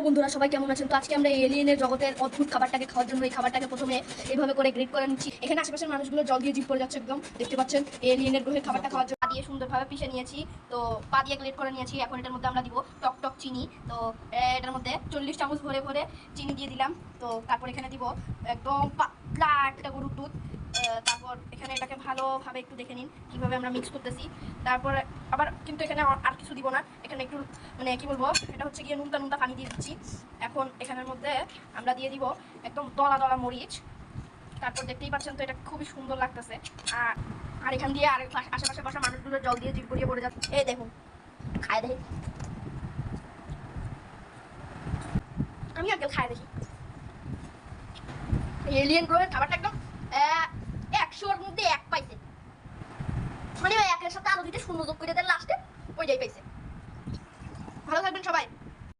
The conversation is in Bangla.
বন্ধুরা, সবাই কেমন আছেন? তো আজকে আমরা এলিয়েনের জগতের অদ্ভুত খাবারটাকে খাওয়ার জন্য এই খাবারটাকে প্রথমে এইভাবে করে গ্রেট করে নিচ্ছি। এখানে আশেপাশের মানুষগুলো জল দিয়ে জিভ পড়ে যাচ্ছে, একদম দেখতে পাচ্ছেন। এলিয়েনের গ্রহের খাবারটা খাওয়ার জন্য পা দিয়ে সুন্দরভাবে পিষে নিয়েছি, তো পা দিয়ে গ্রেট করে নিয়েছি। এখন এটার মধ্যে আমরা দিব টক টক চিনি। তো এটার মধ্যে 40 চামচ ভরে ভরে চিনি দিয়ে দিলাম। তো তারপর এখানে দিব একদম পাতলা একটা গরুর দুধ। তারপর এখানে এটাকে ভালোভাবে একটু দেখে নিন কিভাবে আমরা মিক্স করতেছি। তারপর আবার কিন্তু এখানে আর কিছু দিব না, এখানে একটু মানে কি বলবো, এটা হচ্ছে গিয়ে নুনটা নুনটা পানি দিয়ে দিচ্ছি। এখন এখানের মধ্যে আমরা দিয়ে দিব একদম দলা দলা মরিচ। তারপর দেখতেই পাচ্ছেন তো, এটা খুবই সুন্দর লাগতেছে। আর এখান দিয়ে আর আশেপাশে বসা মানুষগুলো জল দিয়ে জিভ গড়িয়ে পড়ে যাচ্ছে। এই দেখুন, খায় দেখি, আমি আগে খায় দেখি। এলিয়েন গ্রহের খাবারটা একদম 100-র মধ্যে 1 পাইছে, মানে ওই 1-এর সাথে আরো 2টা শূন্য যোগ করে দেন লাস্টে, ওইটাই পাইছে। ভালো থাকবেন সবাই।